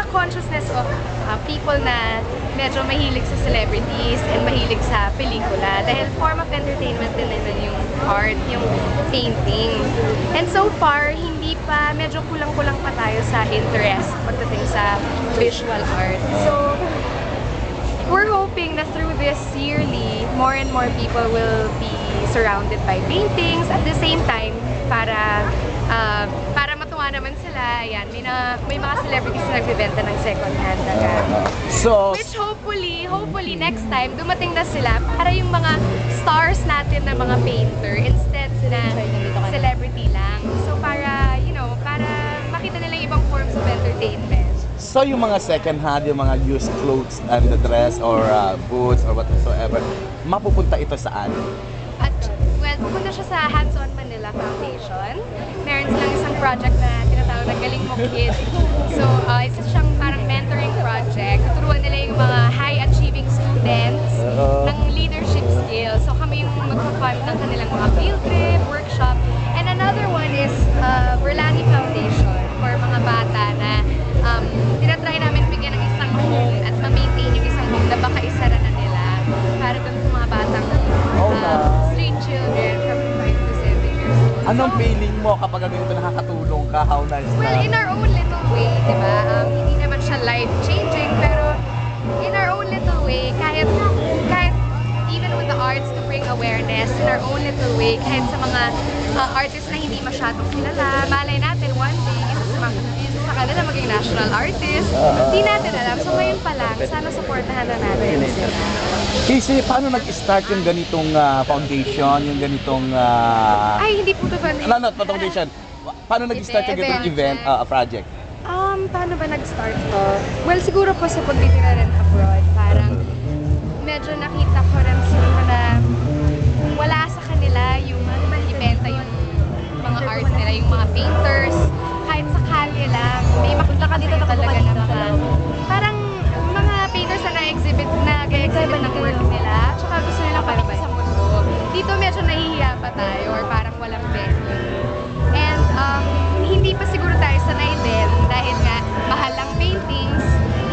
consciousness of people na medyo mahilig sa celebrities and mahilig sa pelikula. Dahil form of entertainment din naman yung art, yung painting. And so far, hindi pa, medyo kulang-kulang pa tayo sa interest pagdating sa visual art. So, we're hoping that through this yearly, more and more people will be surrounded by paintings. At the same time, para matuwa naman sila, ayan, may mga celebrities na nagbibenta ng second-hand na gamit. So, Which hopefully next time, dumating na sila para yung mga stars natin na mga painter instead na celebrity lang. So para, para makita nila yung ibang forms of entertainment. so yung mga second-hand, yung mga used clothes and the dress or boots or whatsoever, mapupunta ito saan? At, well, pupunta siya sa Hands-On Manila Foundation. Meron silang isang project na tinatawag na Galing Mo Kid. So, isa siyang parang mentoring project. Tuturuan nila yung mga high-achieving students ng leadership skills. So, kami yung magpa-fund ng kanilang mga field trip, workshop. And another one is Berlani Foundation for mga bata na tinatry namin bigyan ng isang home at ma-maintain yung isang home na baka isara na nila para dun sa mga batang street children from 5 to 7 years old. Anong feeling mo kapag ganito nakakatulong ka? How nice Well, na? in our own little way, di ba? Hindi naman siya life-changing, pero in our own little way, kahit even with the arts to bring awareness, in our own little way, kahit sa mga artists na hindi masyadong kilala, malay natin one day, isa sa kanila maging national artist. Hindi natin alam. So ngayon pa lang, sana supportahan na natin sila. Kasi paano nag-start yung ganitong foundation, yung ganitong... Ay, hindi po ito ba? not foundation. Paano nag-start yung ganitong event, project? Paano ba nag-start to? Well, siguro po sa pagtitira rin abroad, parang medyo nakita ko rin siguro na wala sa kanila yung ibenta yung mga arts nila, yung mga painters, kahit sa kalye lang, may makita ka dito talaga na mga, parang mga painters na nag-exhibit ng work nila, tsaka gusto nila pakita sa mundo. Dito medyo nahihiya pa tayo or parang walang venue. And hindi pa siguro tayo sanay din dahil nga mahal ang paintings,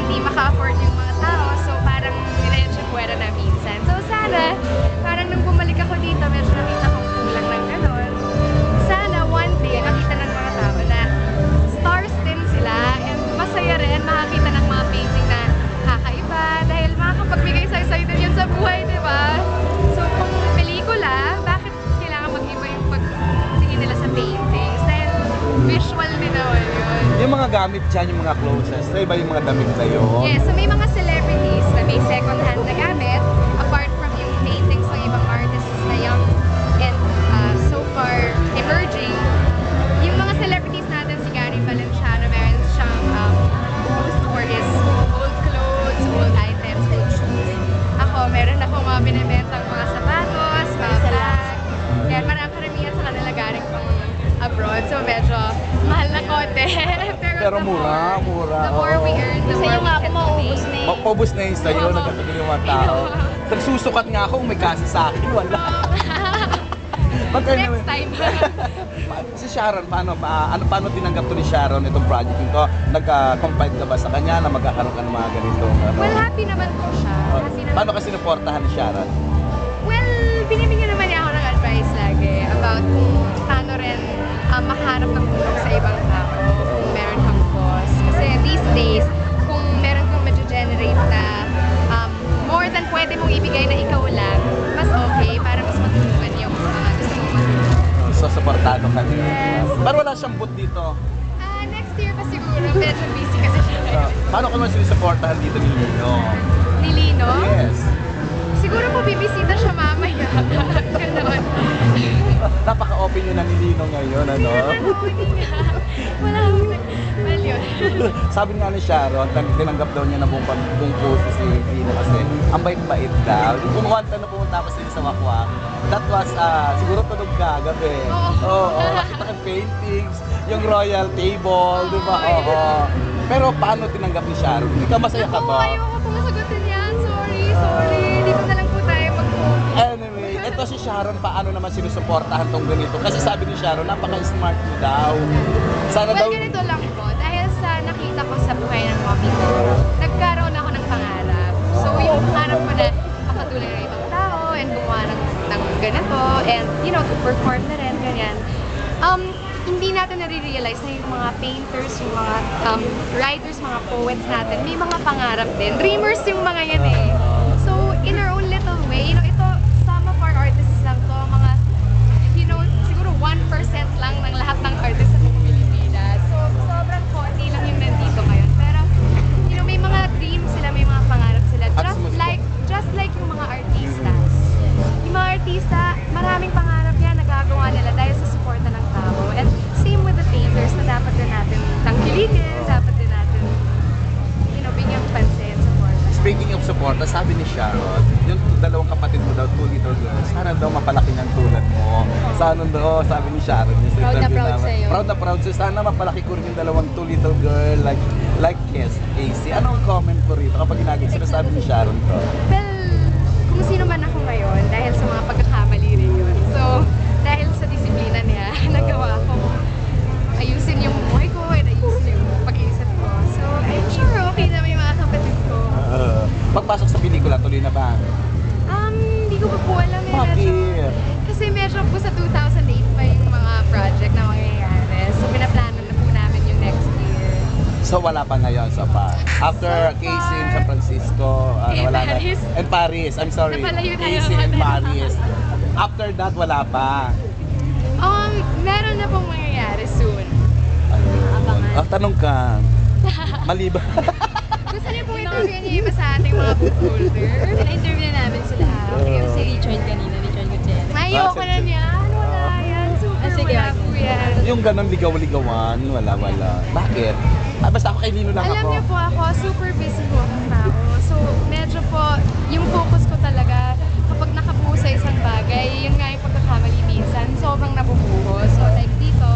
hindi maka-afford yung mga tao, so parang nilayan siya puwera na minsan. So sana, parang nung bumalik ako dito, medyo nakita kong kulang ng gano'n. Sana one day, makita ng mga tao na stars din sila and masaya rin makakita ng mga painting na kakaiba dahil makakapagbigay sa'yo din yun sa buhay, di ba? So kung pelikula, bakit kailangan mag-iba yung pagtingin nila sa paintings? Dahil visual din naman yun. Yung mga gamit dyan, yung mga clothes, so iba yung mga damit na yun? Yes, so may mga celebrities na may second-hand na gamit apart from yung paintings ng ibang artists na young and so far emerging. Yung mga celebrities natin, si Gary Valenciano, meron siyang booth for his old clothes, old items, old shoes. Ako, meron ako mga binibentang mga sapatos, mga bag. Kaya marami karamihan sa kanila galing pang abroad. So medyo mahal na konti. Pero mura. The more we earn, the more we can donate. Paubos na yun sa'yo, nagkatagal yung mga tao. Nagsusukat nga ako, may kasi sa akin, wala. Next time. Si Sharon, paano tinanggap to ni Sharon itong project nito? Nag-confide ka ba sa kanya na magkakaroon ka ng mga ganitong Well, happy naman po siya. Happy naman. Paano kasi sinuportahan ni Sharon? Well, binibigyan naman niya ako ng advice lagi about kung paano rin makaharap ng tulong sa ibang tao kung meron kang cause. Kasi these days, kung meron kang ma-generate na more than pwede mong ibigay na ikaw lang, mas okay para mas matulungan yung mga gusto mong matulungan. So, supportado ka niya. Yes. Pero wala siyang boot dito. Next year pa siguro, medyo busy kasi siya. Paano ka naman sinusuportahan dito ni Lino? Ni Lino? Yes. Siguro po bibisita siya mamaya. Ganon. Napaka-open yun na ni Lino ngayon, ano? Wala akong well yun. Sabi nga ni Sharon, tinanggap daw niya na buong puso si Lino kasi ang bait-bait daw. Kung one time na pumunta pa sila sa Wakwak, that was, siguro tulog ka gabi. Oo. Nakita kang paintings, yung royal table, di ba? Oo. Pero paano tinanggap ni Sharon? Ikaw masaya ka ba? Ayoko po masagutin yan. Sorry. Dito na lang po tayo mag-focus. Anyway, ito si Sharon, paano naman sinusuportahan tong ganito? Kasi sabi ni Sharon, napaka-smart mo daw. Sana Well, daw... ganito lang po. Dahil sa nakita ko sa buhay ng mga hobby ko, nagkaroon ako ng pangarap. So yung pangarap ko na makatulong ng ibang tao and gumawa ng ganito and to perform na rin, ganyan. Hindi natin nare-realize na yung mga painters, yung mga writers, mga poets natin, may mga pangarap din. Dreamers yung mga yan eh. So, in our own little way, ito, some of our artists lang to, mga, siguro 1% lang ng lahat ng artists sa buong Pilipinas. So, sobrang konti lang yung nandito ngayon. Pero, may mga dreams sila, may mga pangarap sila. Just like yung mga artistas. Yung mga artista, maraming pangarap yan, nagagawa nila dahil sa suporta ng tao. And same with the painters na dapat din natin tangkilikin, dapat din natin, bigyang pansin, support. Speaking of support, sabi ni Sharon, yung dalawang kapatid mo daw, 2 little girls, sana daw mapalaki ng tulad mo. Sana daw, sabi ni Sharon, yung sa Proud na interview proud namin. sa'yo. Proud na proud sa'yo. Sana mapalaki ko rin yung dalawang 2 little girl, like Casey. Anong comment mo rito kapag sinasabi ni Sharon to? Well, kung sino man ako ngayon, dahil sa mga pagkakamali rin yun. So, dahil sa disiplina niya, nagawa ko ayusin yung buhay ko and ayusin yung pag-iisip ko. So, I'm sure okay na may mga kapatid ko. Pagpasok sa pelikula, tuloy na ba? Hindi ko pa po alam eh. Bakit? Kasi medyo po sa 2008 pa yung mga project na mangyayari. So, pinaplano na po namin yung next year. So wala pa ngayon so far. After So Casey in far. San Francisco, wala Paris. na. And Paris, I'm sorry. Napalayo na Casey yung and mga- Paris. After that, wala pa. Meron na pong mangyayari soon. Ayun. Tanong ka. Mali ba? Gusto niyo pong interview niyo iba sa ating mga book holder? Na-interview na namin sila. Yung si Richard kanina, Richard Gutierrez. Ayoko na niyan. Wala yan. Super sige, wala wag. po yan. Yung ganon ligaw-ligawan, wala. Bakit? Basta ako kay Lino lang Alam ako. niyo po ako, super busy po akong tao. So, medyo po, yung focus ko talaga, kapag nakabuo sa isang bagay, yun nga yung pagkakamali minsan, sobrang nabubuho. So, like dito,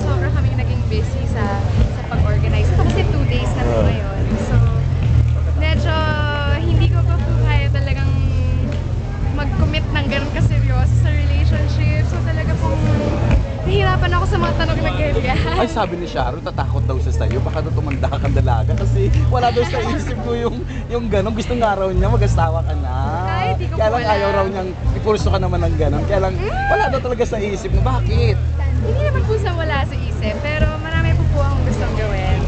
sobrang kaming naging busy sa pag-organize. Ito kasi 2 days na po ngayon. So, medyo hindi ko pa po kaya talagang mag-commit ng ganun kaseryoso sa relationship. So, talaga pong nahihirapan ako sa mga tanong na ganyan. Ay, sabi ni Sharon, tatakot daw siya sa'yo. Baka daw tumanda kang dalaga kasi wala daw sa isip ko yung ganon. Gusto nga raw niya, mag-asawa ka na. Ay, di ko Kaya po lang alam. ayaw raw niyang ipurso ka naman ng ganon. Kaya lang, wala daw talaga sa isip mo. Bakit? Hindi naman po sa wala sa isip, pero marami po akong gustong gawin.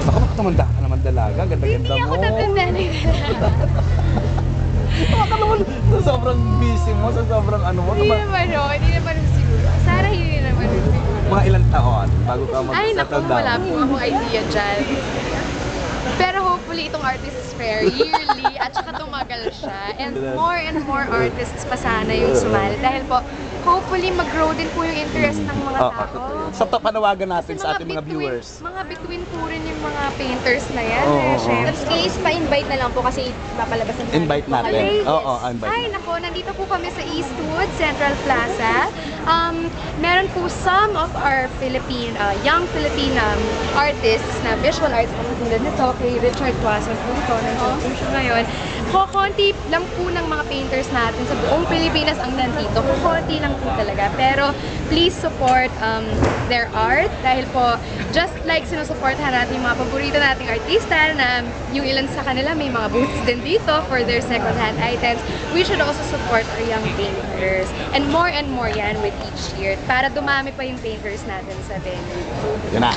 Baka tumanda ka naman dalaga. Ganda-ganda Hindi mo. ako tatanda na Baka naman sa sobrang busy mo, sa sobrang ano mo. Hindi naman o, hindi naman siguro. Sana hindi naman siguro. Mga ilang taon bago ka Ay, naku, mag-settle down. wala po akong idea dyan. Pero hopefully itong Artists Fair yearly at saka tumagal siya. And more artists pa sana yung sumali. Dahil po, hopefully mag-grow din po yung interest ng mga tao. Sa panawagan natin Kasi sa ating mga viewers. Mga between po rin yung mga painters na yan. Oo, eh, oo. syempre. Tapos case, pa-invite na lang po kasi papalabas ng Invite natin. Ladies. Oo, invite. Ay, nako, nandito po kami sa Eastwood, Central Plaza. Meron po some of our young Philippine artists na visual artists na katulad nito, kay Richard Tuason po ito, nandiyan po siya ngayon. Konti lang po ng mga painters natin sa buong Pilipinas ang nandito. Konti lang po talaga. Pero please support their art dahil po just like sinusuportahan natin yung mga paborito nating artista na yung ilan sa kanila may mga booths din dito for their second-hand items, we should also support our young painters. And more yan with each year para dumami pa yung painters natin sa venue. Yun na.